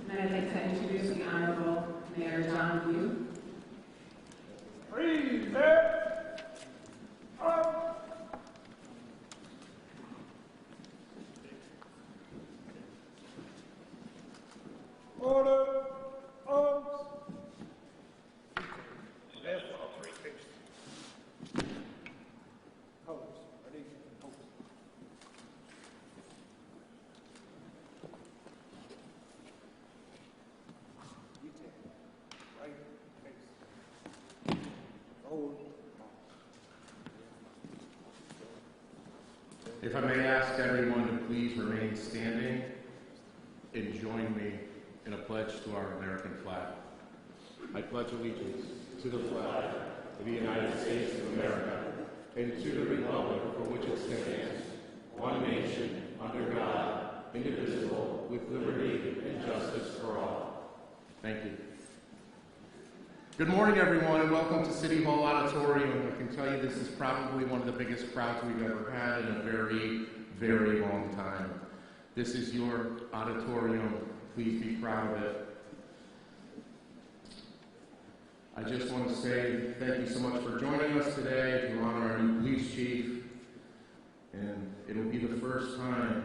And I'd like to introduce the Honorable Mayor John View. Prepare up. Order. Arms. Left. Colors. Ready. Focus. Detail. Right face. Hold. If I may ask everyone to please remain standing and join me in a pledge to our American flag. I pledge allegiance to the flag of the United States of America and to the republic for which it stands, one nation, under God, indivisible, with liberty and justice for all. Thank you. Good morning, everyone, and welcome to City Hall Auditorium. I can tell you this is probably one of the biggest crowds we've ever had in a very, very long time. This is your auditorium. Please be proud of it. I just want to say thank you so much for joining us today to honor our new police chief. And it will be the first time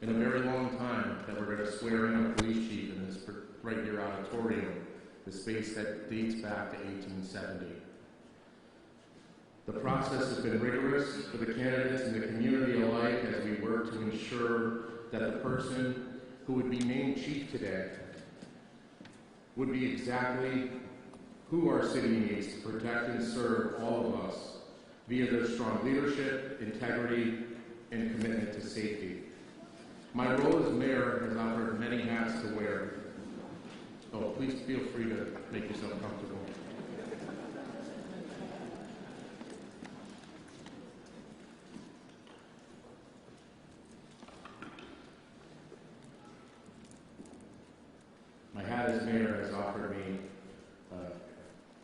in a very long time that we're going to swear in a police chief in this right here auditorium, the space that dates back to 1870. The process has been rigorous for the candidates and the community alike as we work to ensure that the person who would be named chief today would be exactly who our city needs to protect and serve all of us via their strong leadership, integrity, and commitment to safety. My role as mayor has offered many hats to wear. Oh, please feel free to make yourself comfortable. My hat as mayor has offered me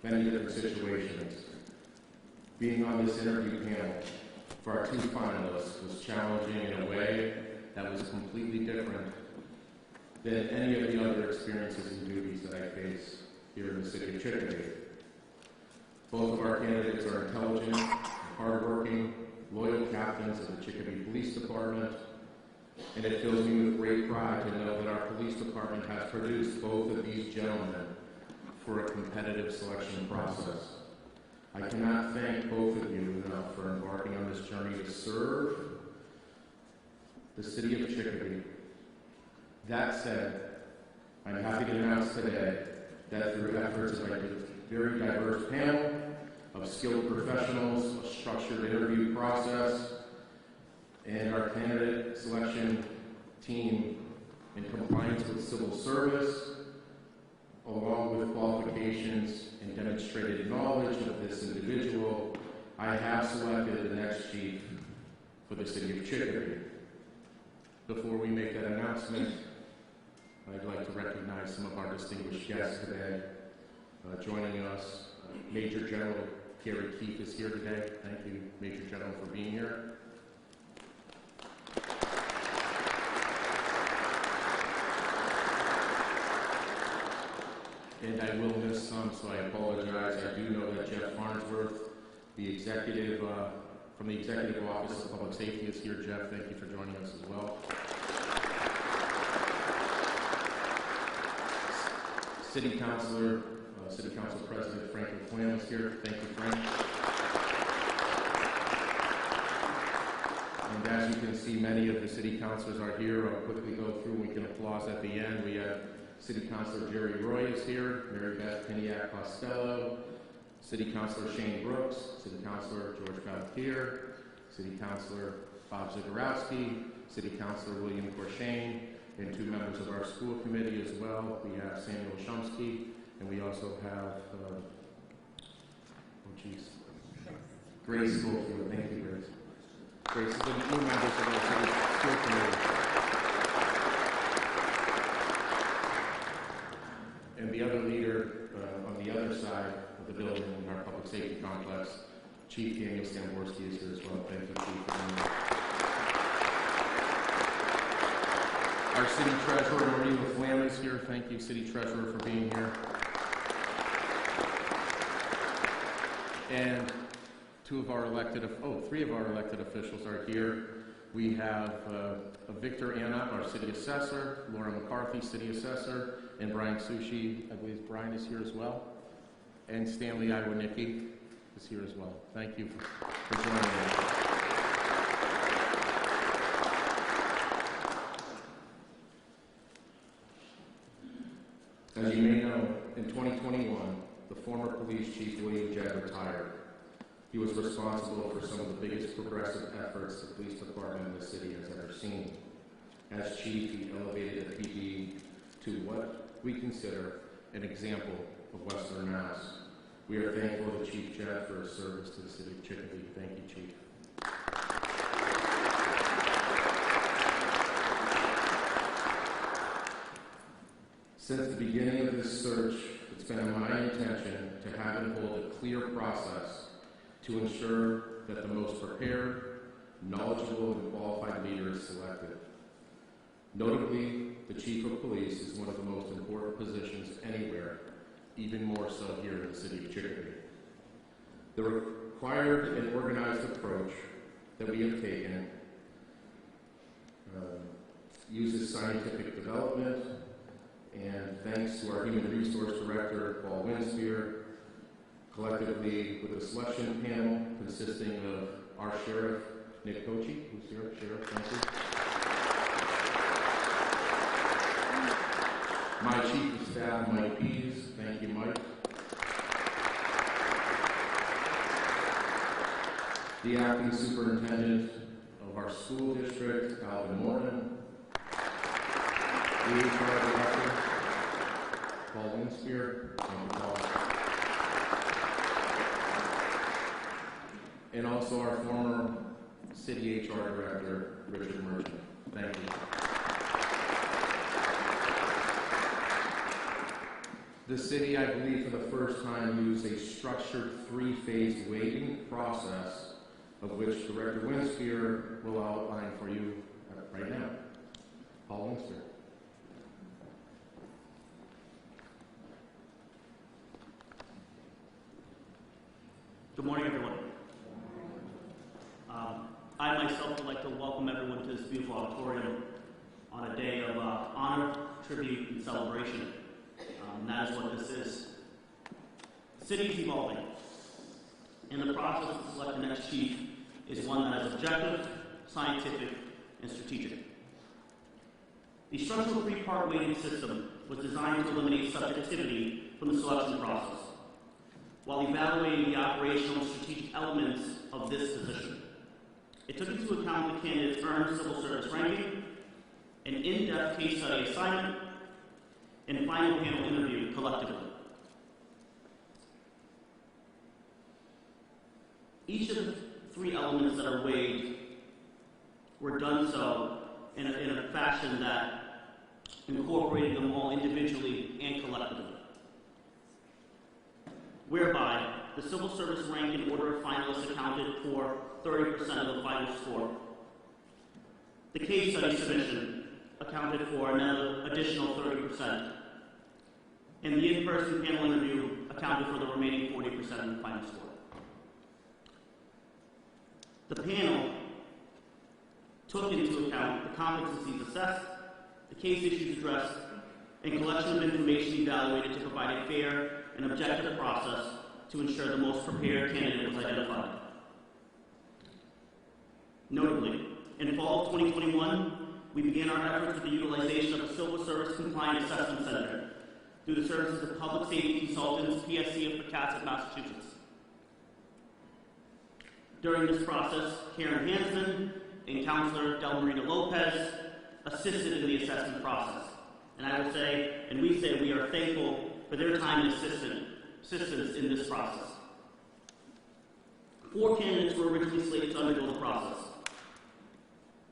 many different situations. Being on this interview panel for our two finalists was challenging in a way that was completely different than any of the other experiences and duties that I face here in the City of Chicopee. Both of our candidates are intelligent, hardworking, loyal captains of the Chicopee Police Department, and it fills me with great pride to know that our police department has produced both of these gentlemen for a competitive selection process. I cannot thank both of you enough for embarking on this journey to serve the City of Chicopee. That said, I'm happy to announce today that through efforts of a very diverse panel of skilled professionals, a structured interview process, and our candidate selection team in compliance with civil service, along with qualifications and demonstrated knowledge of this individual, I have selected the next chief for the City of Chicopee. Before we make that announcement, I'd like to recognize some of our distinguished guests today. Joining us, Major General Gary Keefe is here today. Thank you, Major General, for being here. And I will miss some, so I apologize. I do know that Jeff Farnsworth, the executive from the Executive Office of Public Safety, is here. Jeff, thank you for joining us as well. City Council President Frank McQueen is here. Thank you, Frank. And as you can see, many of the city councilors are here. I'll quickly go through. We can applause at the end. We have City Councilor Jerry Roy is here, Mary Beth Piniac Costello, City Councilor Shane Brooks, City Councilor George Valtier, City Councilor Bob Zagorowski, City Councilor William Corshane, and two members of our school committee as well. We have Samuel Shumsky, and we also have, Grace Schofield. Thank you, Grace. Grace is the new members of our city school committee. And the other leader on the other side of the building in our public safety complex, Chief Daniel Stamborski, is here as well. Thank you, Chief. Our City Treasurer, Marie LaFlamme, is here. Thank you, City Treasurer, for being here. And three of our elected officials are here. We have Victor Anna, our City Assessor, Laura McCarthy, City Assessor, and Brian Sushi, I believe Brian is here as well. And Stanley Iwanicki is here as well. Thank you for joining us. As you may know, in 2021, the former police chief, William Jett, retired. He was responsible for some of the biggest progressive efforts the police department in the city has ever seen. As chief, he elevated the PD to what we consider an example of Western Mass. We are thankful to Chief Jett for his service to the City of Chicopee. Thank you, Chief. Since the beginning of this search, it's been my intention to have and hold a clear process to ensure that the most prepared, knowledgeable, and qualified leader is selected. Notably, the Chief of Police is one of the most important positions anywhere, even more so here in the City of Chicopee. The required and organized approach that we have taken uses scientific development, and thanks to our Human Resource Director, Paul Winspear, collectively with a selection panel consisting of our Sheriff, Nick Kochi, who's here. Sheriff, thank you. My Chief of Staff, Mike Pease. Thank you, Mike. The Acting Superintendent of our school district, Alvin Morton. The HR Director, Paul Winspear. Thank you, Paul. And also our former City HR Director, Richard Merchant. Thank you. The city, I believe, for the first time used a structured three-phase weighting process, of which Director Winspear will outline for you right now. Paul Winspear. Good morning, everyone. I myself would like to welcome everyone to this beautiful auditorium on a day of honor, tribute, and celebration. That is what this is. The city is evolving, and the process to select the next chief is one that is objective, scientific, and strategic. The structural three-part weighting system was designed to eliminate subjectivity from the selection process, while evaluating the operational and strategic elements of this position. It took into account the candidate's earned civil service ranking, an in-depth case study assignment, and final panel interview collectively. Each of the three elements that are weighed were done so in a fashion that incorporated them all individually and collectively, whereby the civil service rank and order of finalists accounted for 30% of the final score. The case study submission accounted for another additional 30%. And the in-person panel interview accounted for the remaining 40% of the final score. The panel took into account the competencies assessed, the case issues addressed, and collection of information evaluated to provide a fair and objective process to ensure the most prepared candidate was identified. Notably, in fall of 2021, we began our efforts with the utilization of the Civil Service Compliant Assessment Center through the services of Public Safety Consultants, PSC of Pocasset, Massachusetts. During this process, Karen Hansman and Counselor Delmarina Lopez assisted in the assessment process. And I will say, and we say, we are thankful for their time and assistance in this process. 4 candidates were originally slated to undergo the process.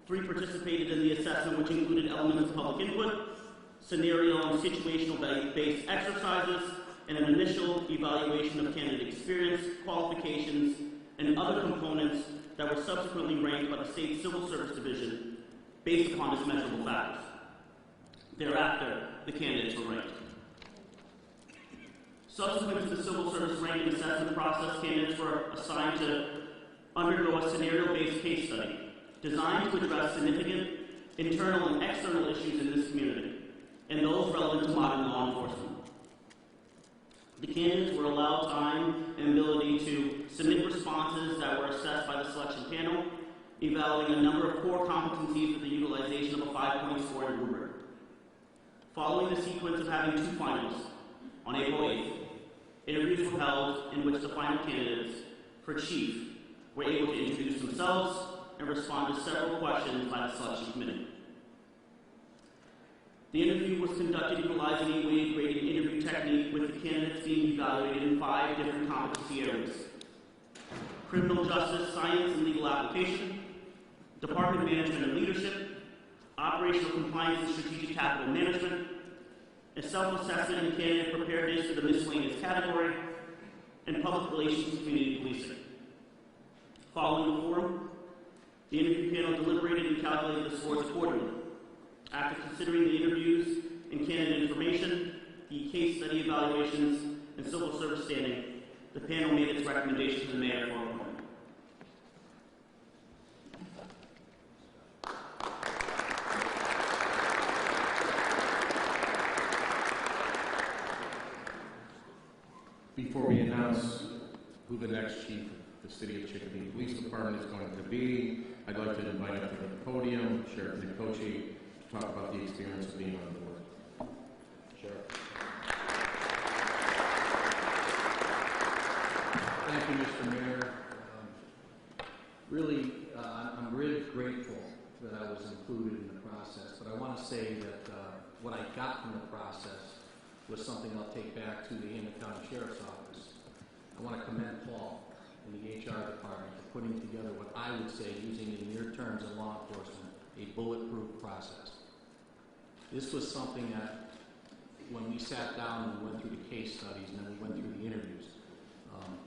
3 participated in the assessment, which included elements of public input, scenario and situational-based exercises, and an initial evaluation of candidate experience, qualifications, and other components that were subsequently ranked by the State Civil Service Division based upon its measurable factors. Thereafter, the candidates were ranked. Subsequent to the civil service ranking assessment process, candidates were assigned to undergo a scenario-based case study designed to address significant internal and external issues in this community and those relevant to modern law enforcement. The candidates were allowed time and ability to submit responses that were assessed by the selection panel, evaluating a number of core competencies with the utilization of a 5-point scoring rubric. Following the sequence of having 2 finalists, on April 8th, interviews were held in which the final candidates for chief were able to introduce themselves and respond to several questions by the selection committee. The interview was conducted utilizing a weighted grading interview technique, with the candidates being evaluated in 5 different competency areas: criminal justice, science and legal application, department management and leadership, operational compliance and strategic capital management, a self-assessment and candidate preparedness for the miscellaneous category, and public relations and community policing. Following the forum, the interview panel deliberated and calculated the scores accordingly. After considering the interviews and candidate information, the case study evaluations, and civil service standing, the panel made its recommendation to the mayor for appointment. Before we announce who the next chief of the City of Chicopee Police Department is going to be, I'd like to invite up to the podium Sheriff Nicoche to talk about the experience of being on the board. Sheriff. Thank you, Mr. Mayor. I'm really grateful that I was included in the process, but I want to say that what I got from the process was something I'll take back to the Hammond County Sheriff's Office. I want to commend Paul and the HR department for putting together what I would say, using in mere terms of law enforcement, a bulletproof process. This was something that, when we sat down and we went through the case studies and then we went through the interviews,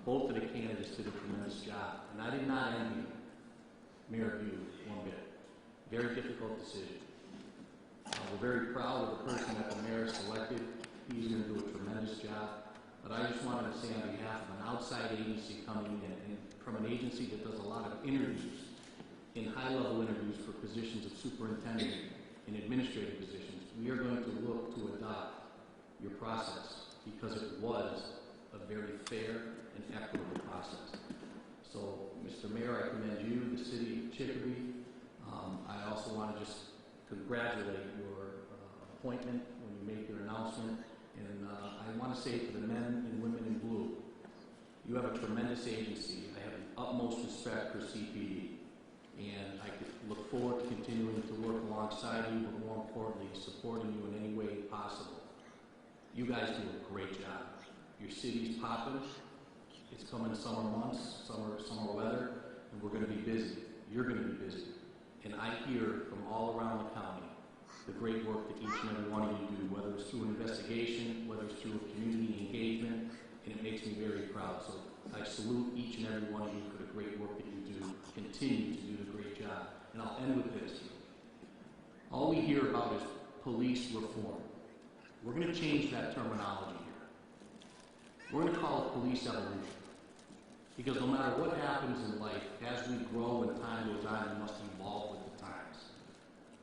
both of the candidates did a tremendous job. And I did not envy Mayor View one bit. Very difficult decision. We're very proud of the person that the mayor selected. He's going to do a tremendous job. But I just wanted to say, on behalf of an outside agency coming in, and from an agency that does a lot of interviews, in high-level interviews for positions of superintendent and administrative positions, we are going to look to adopt your process, because it was a very fair and equitable process. So, Mr. Mayor, I commend you, the City of Chicopee. I also want to just congratulate your appointment when you make your announcement. And I want to say to the men and women in blue, you have a tremendous agency. I have the utmost respect for CPD. And I look forward to continuing to work alongside you, but more importantly, supporting you in any way possible. You guys do a great job. Your city's popping. It's coming summer months, summer weather, and we're going to be busy. You're going to be busy. And I hear from all around the county the great work that each and every one of you do, whether it's through an investigation, whether it's through a community engagement, and it makes me very proud. So I salute each and every one of you for the great work that you do. Continue to do the great job. And I'll end with this. All we hear about is police reform. We're going to change that terminology here. We're going to call it police evolution. Because no matter what happens in life, as we grow and time goes on, we must evolve with the times.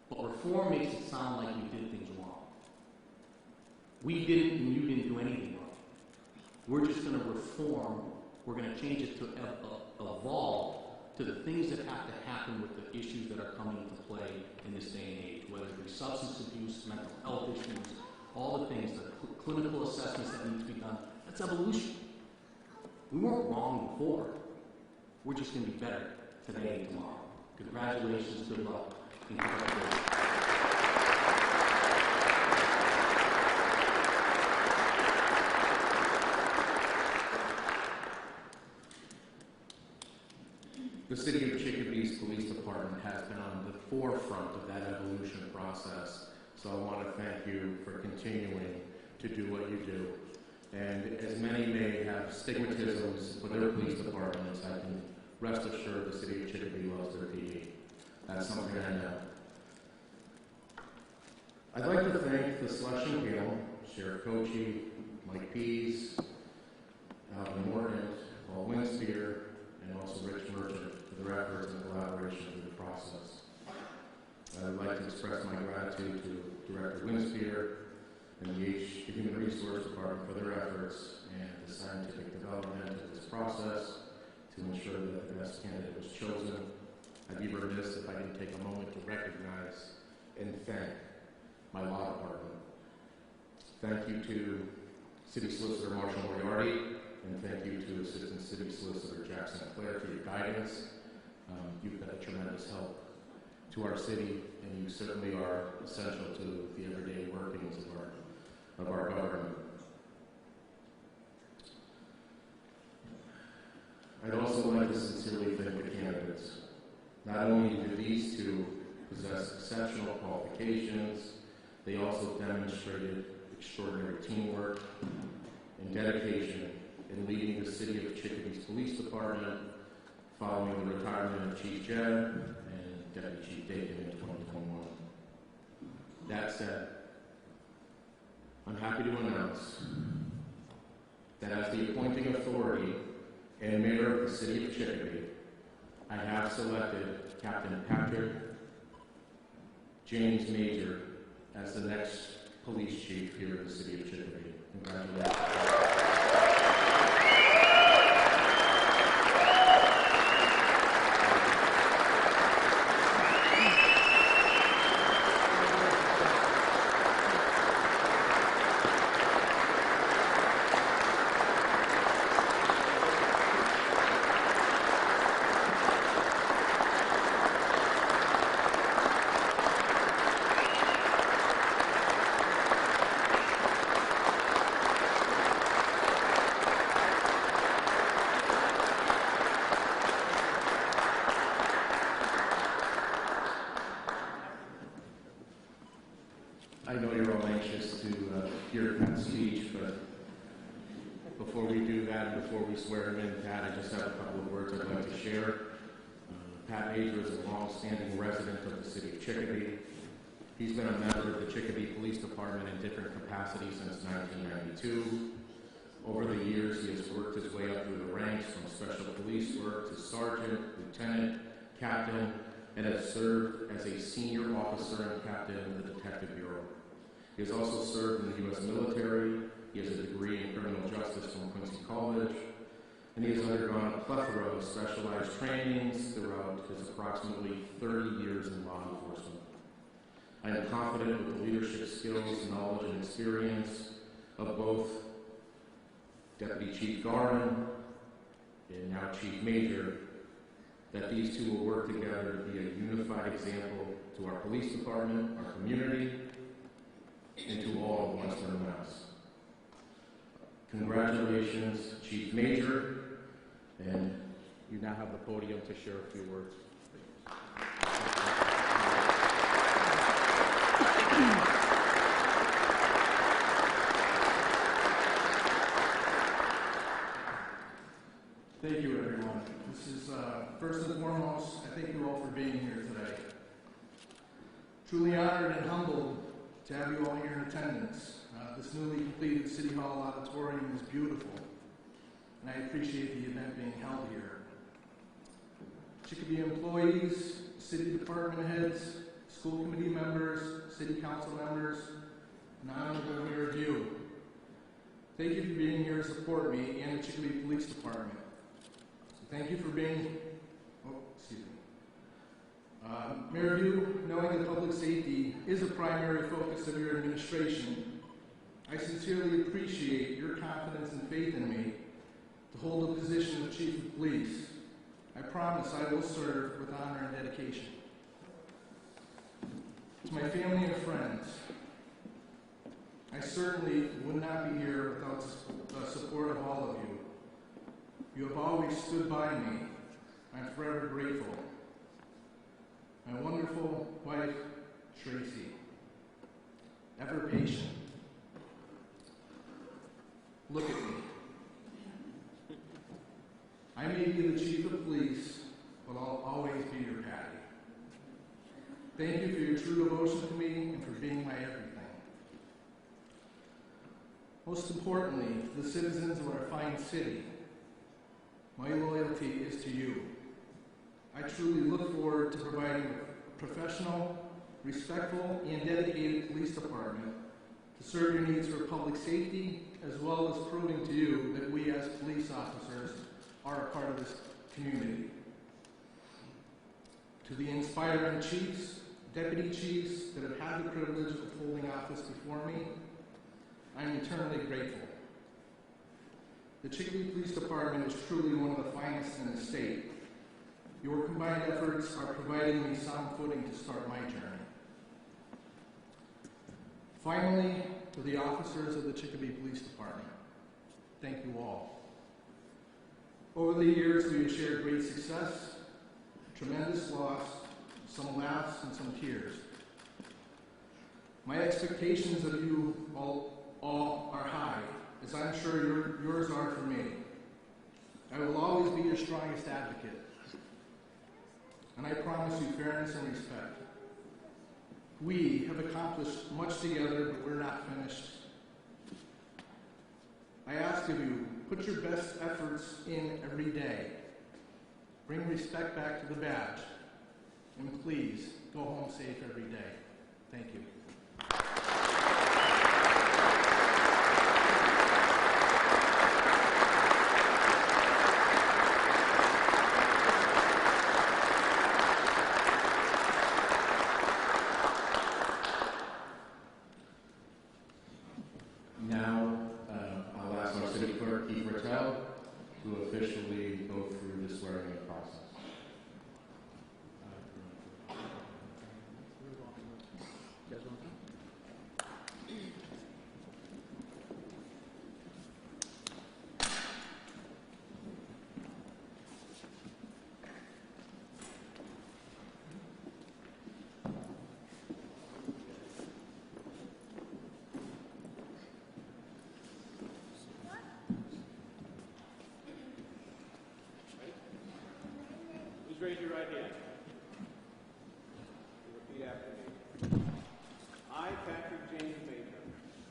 But reform makes it sound like we did things wrong. We didn't, and you didn't do anything wrong. We're just going to reform. We're going to change it to evolve to the things that have to happen with the issues that are coming into play in this day and age, whether it be substance abuse, mental health issues, all the things, the clinical assessments that need to be done. That's evolution. We weren't wrong before. We're just going to be better today and tomorrow. Congratulations, good luck, and congratulations. The City of Chicopee's Police Department has been on the forefront of that evolution process, so I want to thank you for continuing to do what you do. And as many may have stigmatisms for their police departments, I can rest assured the City of Chicopee loves their PD. That's something I know. I'd like to thank the selection panel, Sheriff Kochi, Mike Pease, Alvin Morgan, Paul Winspear, and also Rich Merchant for their efforts and collaboration through the process. I would like to express my gratitude to Director Winspear and the Human Resource Department for their efforts and the scientific development of this process to ensure that the best candidate was chosen. I'd be remiss if I didn't take a moment to recognize and thank my law department. Thank you to City Solicitor Marshall Moriarty, and thank you to Assistant City Solicitor Jackson Clare for your guidance. You've been a tremendous help to our city, and you certainly are essential to the everyday workings of our government. I'd also like to sincerely thank the candidates. Not only do these two possess exceptional qualifications, they also demonstrated extraordinary teamwork and dedication in leading the City of Chicopee's Police Department following the retirement of Chief Jed and Deputy Chief Dakin in 2021. That said, I'm happy to announce that as the appointing authority and mayor of the City of Chicopee, I have selected Captain Patrick James Major as the next police chief here in the City of Chicopee. Congratulations. I know you're all anxious to hear Pat's speech, but before we do that, before we swear him in, Pat, I just have a couple of words I'd like to share. Pat Major is a long-standing resident of the City of Chicopee. He's been a member of the Chicopee Police Department in different capacities since 1992. Over the years, he has worked his way up through the ranks from special police work to sergeant, lieutenant, captain, and has served as a senior officer and captain in the Detective Bureau. He has also served in the U.S. military. He has a degree in criminal justice from Quincy College, and he has undergone a plethora of specialized trainings throughout his approximately 30 years in law enforcement. I am confident with the leadership skills, knowledge, and experience of both Deputy Chief Garman and now Chief Major, that these two will work together to be a unified example to our police department, our community, and to all of Western Mass. Congratulations, Chief Major, and you now have the podium to share a few words. Thank you, everyone. This is, first and foremost, I thank you all for being here today. Truly honored and humbled to have you all here in attendance. This newly completed City Hall auditorium is beautiful, and I appreciate the event being held here. Chicopee employees, city department heads, school committee members, city council members, and honorable mayor of you. Thank you for being here to support me and the Chicopee Police Department. Thank you for being, Mayor View, knowing that public safety is a primary focus of your administration, I sincerely appreciate your confidence and faith in me to hold the position of Chief of Police. I promise I will serve with honor and dedication. To my family and friends, I certainly would not be here without the support of all of you. You have always stood by me. I'm forever grateful. My wonderful wife, Tracy, ever patient. Look at me. I may be the chief of police, but I'll always be your Patty. Thank you for your true devotion to me and for being my everything. Most importantly, to the citizens of our fine city, my loyalty is to you. I truly look forward to providing a professional, respectful, and dedicated police department to serve your needs for public safety, as well as proving to you that we as police officers are a part of this community. To the inspiring chiefs, deputy chiefs that have had the privilege of holding office before me, I am eternally grateful. The Chicopee Police Department is truly one of the finest in the state. Your combined efforts are providing me sound footing to start my journey. Finally, to the officers of the Chicopee Police Department, thank you all. Over the years, we have shared great success, tremendous loss, some laughs, and some tears. My expectations of you all are high, as I'm sure yours are for me. I will always be your strongest advocate, and I promise you fairness and respect. We have accomplished much together, but we're not finished. I ask of you, put your best efforts in every day. Bring respect back to the badge. And please, go home safe every day. Thank you. Now, I'll ask our city clerk, Keith Rattel, to officially go through the swearing-in process. Please raise your right hand. Repeat after me. I, Patrick James Major.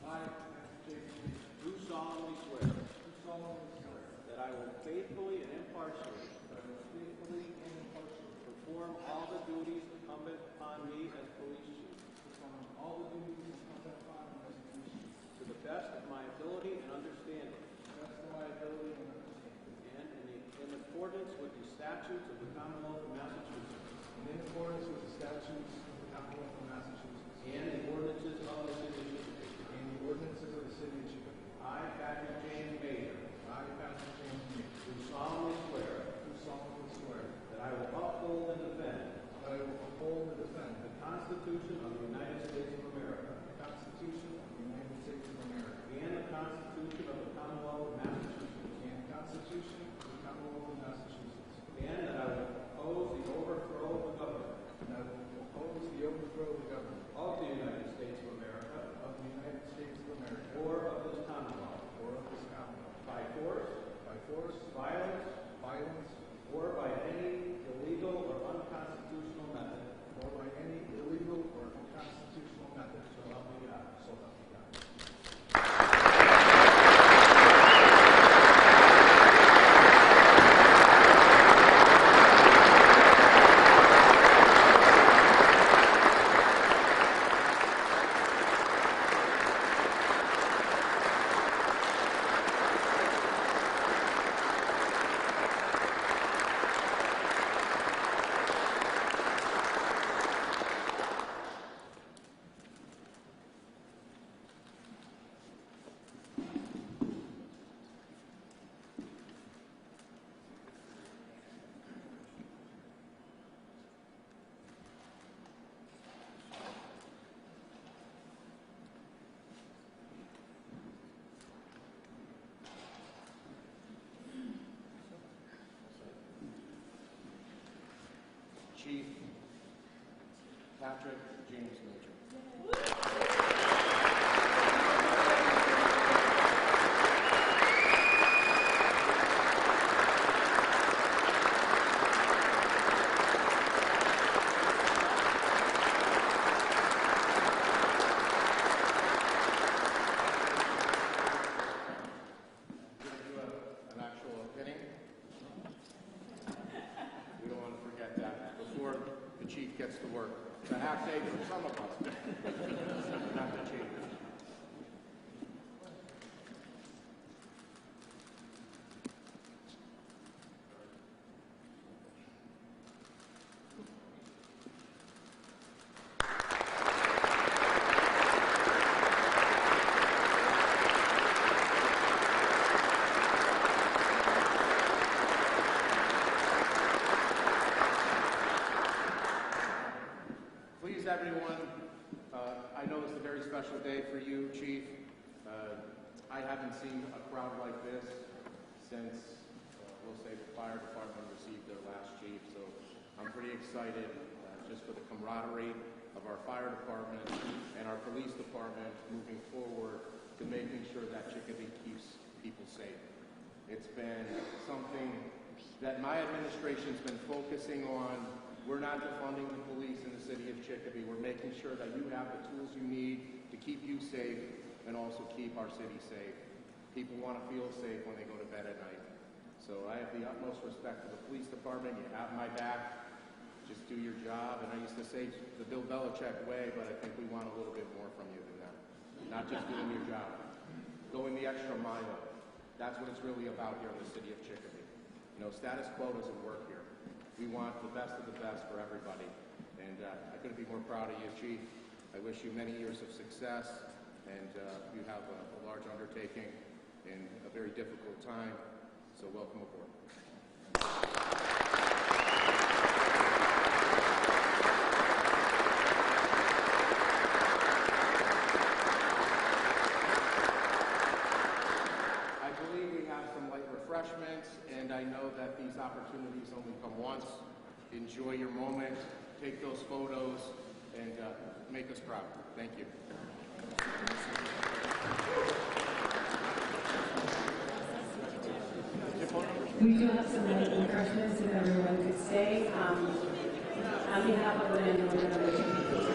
I, Patrick James Major. Do solemnly swear. Do solemnly swear. That I will faithfully and impartially. That I will faithfully and impartially. Perform all the duties incumbent upon me as police chief. Perform all the duties incumbent upon me as police chief. To the best of my ability and understanding. To the best of my ability and understanding. And in accordance with the statutes of the Commonwealth of Massachusetts. And in accordance with the statutes of the Commonwealth of Massachusetts. And the ordinances of the City of Chicopee. And the ordinances of the City of Chicopee. I, Patrick James Major. I, Patrick James Major. Do solemnly swear. Do solemnly swear. That I will uphold and defend. That I will uphold and defend. The Constitution of the United States of America. The Constitution of the United States of America. And the Constitution of the Commonwealth of Massachusetts. And the Constitution of the Commonwealth of Massachusetts. And that I will oppose the overthrow of the government. And I will oppose the overthrow of the government. Of the United States of America. Of the United States of America. Or of this Commonwealth. Or of this Commonwealth. By force. By force. Violence. Violence. Or by any illegal or unconstitutional method. Or by any illegal or unconstitutional method. So help me God. So help me God. Chief Patrick James Major. work. It's a half day for some of us, not the chief. Please, everyone, I know it's a very special day for you, Chief. I haven't seen a crowd like this since, we'll say, the fire department received their last chief. So I'm pretty excited just for the camaraderie of our fire department and our police department moving forward to making sure that Chicopee keeps people safe. It's been something that my administration's been focusing on. We're not defunding the police in the city of Chicopee. We're making sure that you have the tools you need to keep you safe and also keep our city safe. People want to feel safe when they go to bed at night. So I have the utmost respect for the police department. You have my back. Just do your job. And I used to say the Bill Belichick way, but I think we want a little bit more from you than that. Not just doing your job. Going the extra mile. That's what it's really about here in the city of Chicopee. You know, status quo doesn't work here. We want the best of the best for everybody. And I couldn't be more proud of you, Chief. I wish you many years of success. And you have a large undertaking in a very difficult time. So welcome aboard. I believe we have some light refreshments, and I know that these opportunities only come once. Enjoy your moment, take those photos, and make us proud. Thank you. We do have some refreshments if everyone could stay. On behalf of the